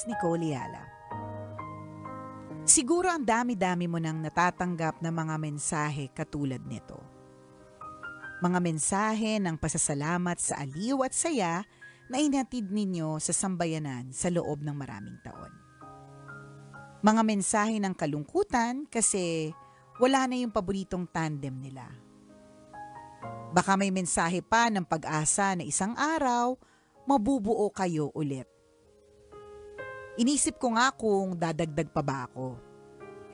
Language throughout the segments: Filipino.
Nicole Yala. Siguro ang dami-dami mo nang natatanggap na mga mensahe katulad nito. Mga mensahe ng pasasalamat sa aliw at saya na inhatid ninyo sa sambayanan sa loob ng maraming taon. Mga mensahe ng kalungkutan kasi wala na yung paboritong tandem nila. Baka may mensahe pa ng pag-asa na isang araw, mabubuo kayo ulit. Inisip ko nga kung dadagdag pa ba ako.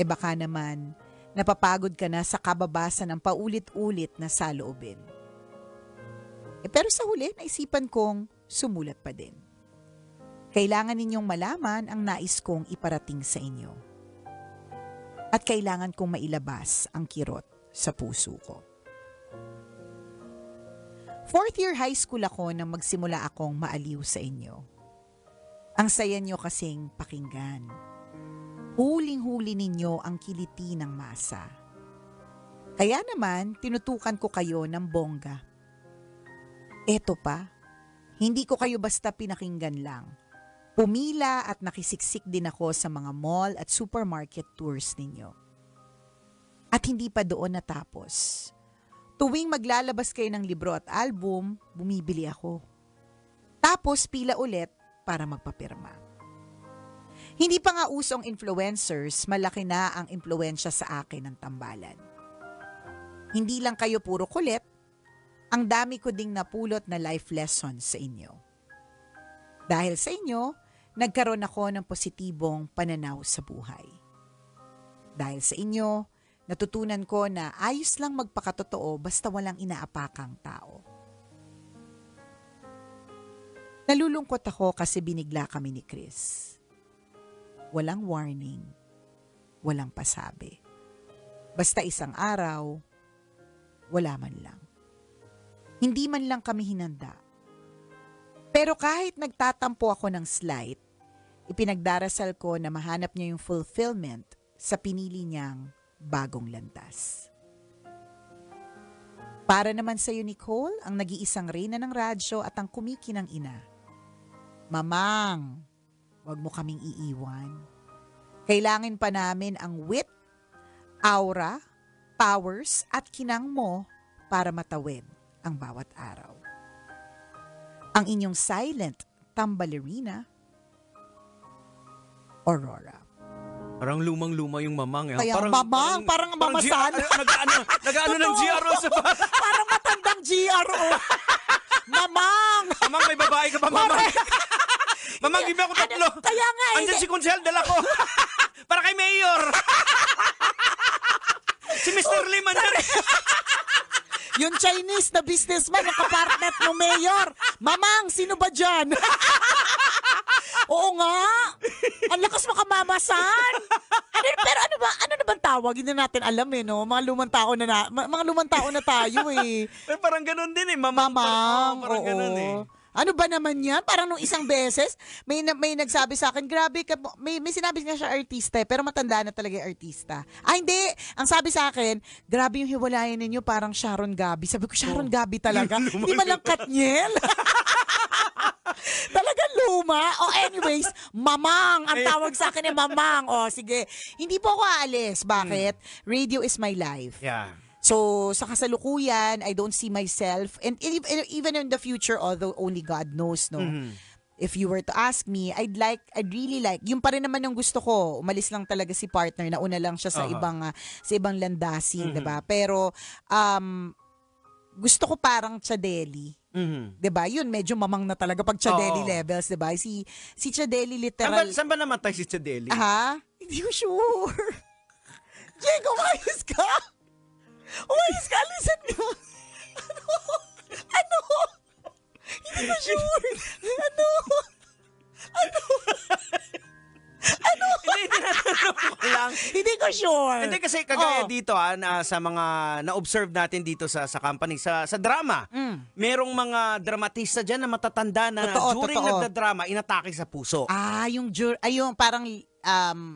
Baka naman, napapagod ka na sa kababasa ng paulit-ulit na saloobin. Pero sa huli, naisipan kong sumulat pa din. Kailangan ninyong malaman ang nais kong iparating sa inyo. At kailangan kong mailabas ang kirot sa puso ko. 4th year high school ako nang magsimula akong maaliw sa inyo. Ang saya nyo kasing pakinggan. Huling-huli ninyo ang kiliti ng masa. Kaya naman, tinutukan ko kayo ng bongga. Eto pa, hindi ko kayo basta pinakinggan lang. Pumila at nakisiksik din ako sa mga mall at supermarket tours ninyo. At hindi pa doon natapos. Tuwing maglalabas kayo ng libro at album, bumibili ako. Tapos pila ulit para magpapirma. Hindi pa nga usong influencers, malaki na ang impluwensya sa akin ng tambalan. Hindi lang kayo puro kulit, ang dami ko ding napulot na life lessons sa inyo. Dahil sa inyo, nagkaroon ako ng positibong pananaw sa buhay. Dahil sa inyo, natutunan ko na ayos lang magpakatotoo basta walang inaapakang tao. Nalulungkot ako kasi binigla kami ni Chris. Walang warning, walang pasabi. Basta isang araw, wala man lang. Hindi man lang kami hinanda. Pero kahit nagtatampo ako ng slight, ipinagdarasal ko na mahanap niya yung fulfillment sa pinili niyang bagong landas. Para naman sa iyo, Nicole, ang nag-iisang reyna ng radyo at ang kumikinang ina. Mamang, wag mo kaming iiwan. Kailangan pa namin ang wit, aura, powers at kinang mo para matawid ang bawat araw. Ang inyong silent tambalerina, Aurora. Parang lumang-luma yung mamang. Kaya parang mamasan. Nag-ano ng GRO sa parang matandang GRO. Mamang! Mamang, may babae ka pa, mamang? Mamang, give me ako tatlo. Kaya nga eh. Andyan si Consel, dala ko. Para kay Mayor. Si Mr. Lim, andyan. Yung Chinese na businessman, yung kapartner ng mayor. Mamang, sino ba dyan? Oo nga. Ang lakas makamamasan. Pero ano na bang tawag? Hindi natin alam no? Mga lumang tao na tayo eh. Pero parang ganun din eh. Mamang. Parang ganun eh. Ano ba naman yan? Parang nung isang beses, may nagsabi sa akin, grabe ka, may sinabi nga siya artista pero matanda na talaga yung artista. Hindi. Ang sabi sa akin, grabe yung hiwalayan ninyo, parang Sharon Gabi. Sabi ko, Sharon Gabi talaga? Hindi man lang Katniel. Talagang luma. Anyways, mamang. Ang tawag sa akin mamang. Sige. Hindi po ako aalis. Bakit? Radio is my life. Yeah. So, sa kasalukuyan, I don't see myself, and even in the future, although only God knows, no? Mm-hmm. If you were to ask me, I'd really like, yung pa rin naman yung gusto ko, umalis lang talaga si partner, nauna lang siya sa ibang landasin, diba? Pero, gusto ko parang Chadeli. Mm-hmm. 'Di ba? Yun medyo mamang na talaga pag Chadeli levels, 'di ba? Si Chadeli literal. Saan ba namatay si Chadeli? Hindi ko sure. Jake, umayos ka. Listen ka. Ano? Hindi ko sure. Hindi ko sure. Hindi kasi kagaya dito sa mga na-observe natin dito sa company, sa drama. Merong mga dramatista dyan na matatanda na during nagda-drama, inatake sa puso. Yung parang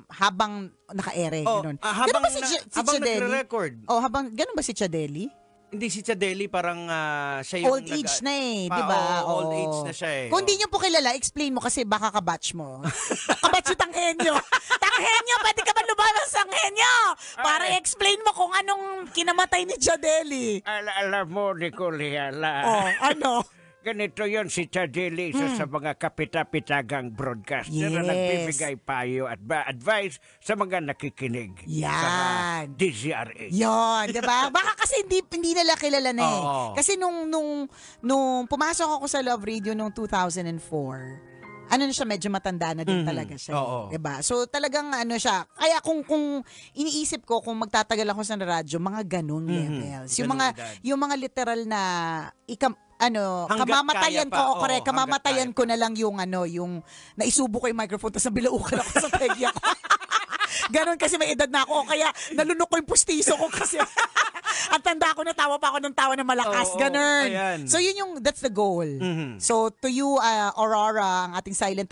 habang naka-ere. Habang nagre-record. Ganun ba si Chadeli? Hindi si Chadeli, parang siya yung Old age na eh, di ba? Old age na siya eh. Kung di nyo po kilala, explain mo kasi baka kabatch mo. Kabatch yung Tanghenyo. Tanghenyo, pwede ka ba lumabas sa Tanghenyo? Para i-explain mo kung anong kinamatay ni Chadeli. Alam mo, Nicoliala. Ano? Ganito yon si Chadeli sa mga kapita-pitagang broadcaster na Yes. nagbibigay payo at advice sa mga nakikinig. Yan. Sa DZRH. Yon, 'di ba? Baka kasi hindi nila kilala na eh. Oo. Kasi nung pumasok ako sa Love Radio nung 2004, ano na siya, medyo matanda na din talaga siya. Oo. Diba? So talagang ano siya, kaya kung iniisip ko kung magtatagal ako sa radyo, mga ganun levels. Yung mga literal na Hanggat kamamatayan kaya pa. ko, correct, Oo, kamamatayan hanggat ko na lang yung naisubo ko yung microphone tapos nabilaukan ako sa tegya ko. Ganon kasi may edad na ako o kaya nalunok ko yung pustiso ko kasi ang tanda ko, natawa pa ako ng tawa na malakas. Oo, Ganon. ayan. So that's the goal. So to you, Aurora, ang ating silent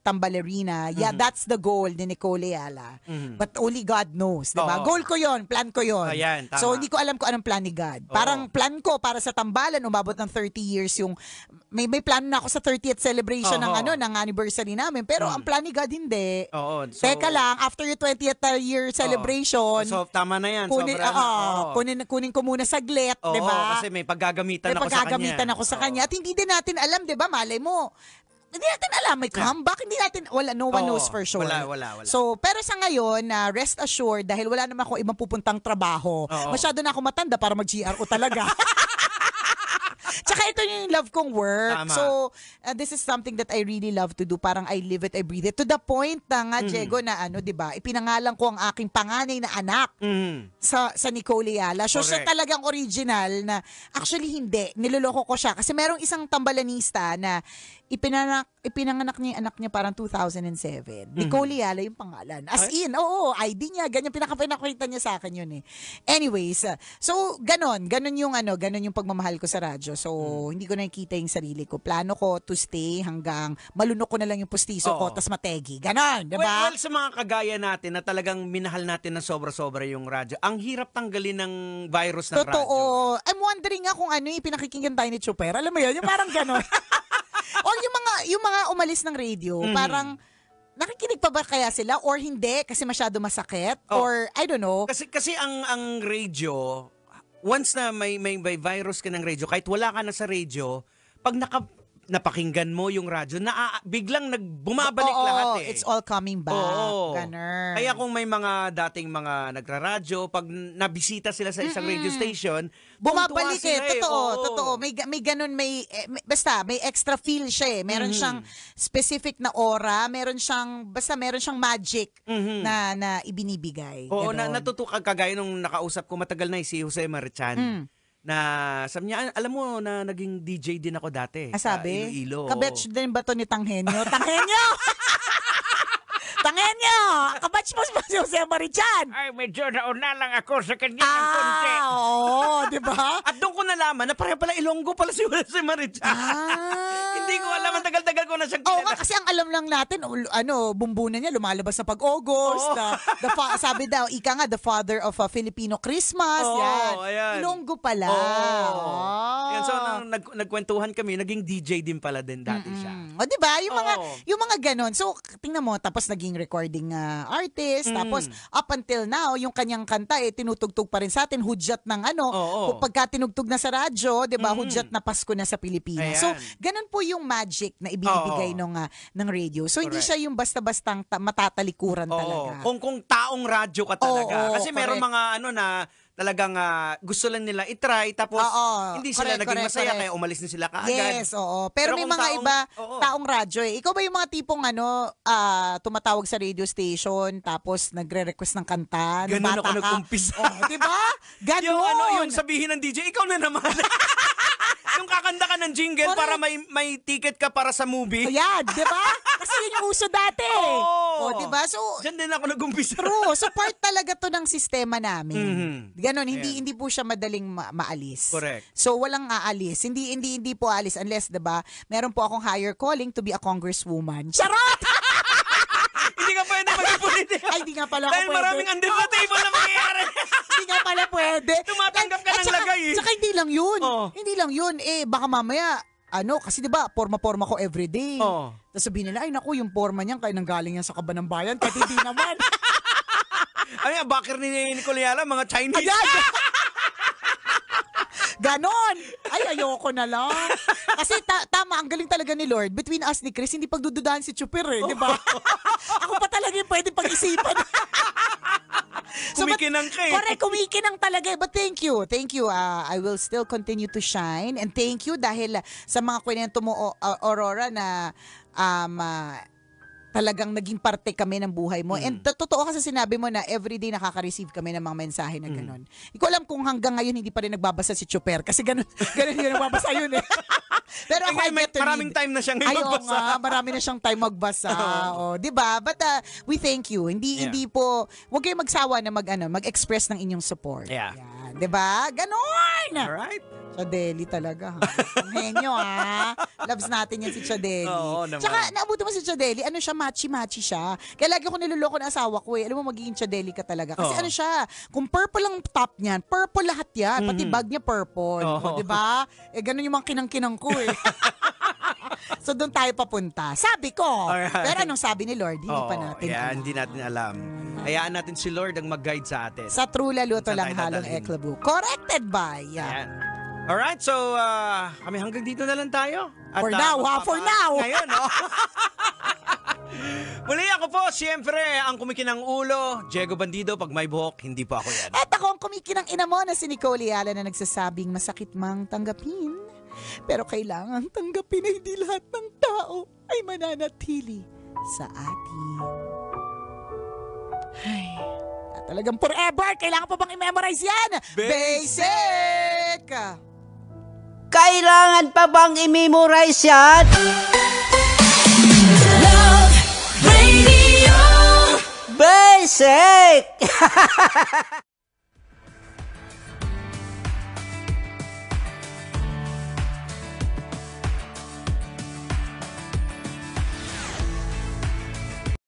tambalerina, yeah, that's the goal ni Nicole Ayala. But only God knows, di ba? Oo. Goal ko yon, plan ko yon. Ayan, tama. So hindi ko alam kung anong plan ni God. Parang plan ko para sa tambalan, umabot ng 30 years yung, may plano na ako sa 30th celebration ng anniversary namin. Pero ang plan ni God hindi. Oo. So, Teka lang, after your 20th year celebration, So, tama na yan. kunin, Sobra na. Oo. kunin ko muna saglit, Oo, 'di ba? kasi may paggagamitan May ako sa kanya. paggagamitan ako sa kanya. At hindi din natin alam, 'di ba? Malay mo. Hindi natin alam, may comeback, hindi natin, no one knows for sure. Wala. So, pero sa ngayon, rest assured, dahil wala naman ako ibang pupuntang trabaho, masyado na ako matanda para mag-GRO talaga. Tsaka ito yung love kong work. Tama. So, this is something that I really love to do. Parang I live it, I breathe it. To the point na nga, Diego, na diba, ipinangalan ko ang aking panganay na anak sa Nicole Ayala. So, siya Correct. talagang original na, actually hindi, niloloko ko siya. Kasi merong isang tambalanista na ipinanganak niya yung anak niya parang 2007. Nicole Ayala yung pangalan. As in, ID niya, ganyan, pinakita niya sa akin yun eh. Anyways, so, ganon yung pagmamahal ko sa radyo. So, hindi ko nakikita yung sarili ko. Plano ko to stay hanggang malunok ko na lang yung pustiso ko, tas mategi. Ganon, diba? Well, sa mga kagaya natin na talagang minahal natin ng sobra-sobra yung radyo, ang hirap tanggalin ng virus ng Totoo. radyo. I'm wondering nga kung yung pinakikinggan tayo ni Chuper. Alam mo yun, yung parang ganon. O yung mga umalis ng radio, parang nakikinig pa ba kaya sila or hindi kasi masyado masakit or I don't know. Kasi ang radio, once na may virus ka ng radio, kahit wala ka na sa radio, pag napakinggan mo yung radyo, biglang bumabalik lahat eh. It's all coming back. Oo. Ganun. Kaya kung may mga dating mga nagraradyo, pag nabisita sila sa isang radio station, bumabalik tuwang-tuwa sila Totoo. May ganun, basta may extra feel siya eh. Meron siyang specific na aura, meron siyang magic na ibinibigay. Oo, Ganon. kagaya nung nakausap ko matagal na si Jose Marichan. Na sabi niya, alam mo na naging DJ din ako dati. Sabi? Sa Iloilo. Kabatch din ba to ni Tanghenyo? Tanghenyo! Tanghenyo! Kabatch mo si Jose Marichan! Ay, medyo nauna lang ako sa kanya ng konti. Oo, di ba? At doon ko nalaman na pareho pala Ilonggo pala si Jose Marichan. Hindi ko alam, ang tagal-tagal ko na siyang Oo kilala. nga, kasi ang alam lang natin, bumbunan niya, lumalabas na pag-August. Sabi daw, ika nga, the father of Filipino Christmas. Ayan. Ilonggo pala. Yan, so, nung nagkwentuhan kami, naging DJ din pala din dati siya. O, di ba? Yung mga ganon. So, tingnan mo, tapos naging recording artist. Tapos, up until now, yung kanyang kanta, tinutugtog pa rin sa atin. Hudyat ng pagka tinugtog na sa radyo, di ba? Hudyat na Pasko na sa Pilipinas. Ayan. So, ganon po yung magic na ibinibigay ng radio. So, hindi siya yung basta-bastang matatalikuran talaga. Kung taong radyo ka talaga. Kasi meron correct. mga na talagang gusto lang nila itry tapos hindi sila naging masaya kaya umalis na sila kaagad. Yes, oo. Pero may kung mga iba taong oo. radyo eh. Ikaw ba yung mga tipong tumatawag sa radio station tapos nagre-request ng kanta? nung Ganun bata ako ka? nag-umpisa. Di ba? Ganon. Yung sabihin ng DJ, ikaw na naman. Yung kakanta ka ng jingle para may ticket ka para sa movie. Ayan, di ba? Kasi yun yung uso dati. Oo. Di ba? So, diyan din ako nag-umpisa. true. So, part talaga to ng sistema namin. Ganon, hindi po siya madaling maalis. Correct. So, walang aalis. Hindi po aalis unless, di ba, meron po akong higher calling to be a congresswoman. Charot! Hindi ka pwede maging politika. Ay, di nga pala ako Dahil pwede. maraming under the table na mangyayari. Di Hindi nga pala pwede. Tumatanggap ka ng lagay eh. Tsaka hindi lang yun. Oh. Hindi lang yun. Baka mamaya, kasi di ba, forma-forma ko everyday. Oh. Tapos sabihin nila, ay naku, yung forma niyan, kaya nanggaling yan sa Kaban ng Bayan. Kahit hindi naman. Ay, ang bakir ni Nicole Ayala, mga Chinese. Ganon! Ay, ayoko na lang. Kasi tama, ang galing talaga ni Lord. Between us ni Chris, hindi pagdududahan si Chuper di ba? Ako pa talaga yung pwede pag-isipan. Kumikinang ka eh. Correct, kumikinang talaga eh. But thank you. Thank you. I will still continue to shine. And thank you dahil sa mga kwento mo, Aurora, na talagang naging parte kami ng buhay mo. And totoo kasi sinabi mo na everyday nakaka-receive kami ng mga mensahe na gano'n. Hindi ko alam kung hanggang ngayon hindi pa rin nagbabasa si Chuper kasi gano'n yung nagbabasa yun eh. Pero ako, maraming time na siyang magbasa. Nga, marami na siyang time magbasa. Di ba? But we thank you. Hindi po, huwag kayong magsawa na mag-express ng inyong support. Yeah. Yan, di ba? Ganon! Alright. Chadeli talaga. Ang henyo Loves natin yan si Chadeli. Oo naman. Tsaka naabuti mo si Chadeli, siya, machi-machi siya. Kaya lagi ko niloloko ng asawa ko Alam mo, magiging Chadeli ka talaga. Kasi siya, kung purple ang top niyan, purple lahat yan. Pati bag niya purple. Di ba? Ganun yung mga kinang-kinang ko So doon tayo papunta. Sabi ko. Alright. Pero anong sabi ni Lord? Hindi pa natin alam. Hindi natin alam. Hayaan natin si Lord ang mag-guide sa atin. Sa True Laluto Saan lang tayo halong dadalhin? Eklabu. Corrected by. Ayan. Alright, so kami hanggang dito na lang tayo. At, For now, for now. Ngayon, Muli ako po, siyempre, ang kumikinang ulo, Diego Bandido, pag may buhok, hindi po ako yan. At ako ang kumikinang ina mo na si Nicole Ayala na nagsasabing masakit mang tanggapin. Pero kailangan tanggapin na hindi lahat ng tao ay mananatili sa atin. Ay, talagang forever. Kailangan pa bang i-memorize yan? Basic! Kailangan pa bang i-memorize yan? Love Radio. Basic!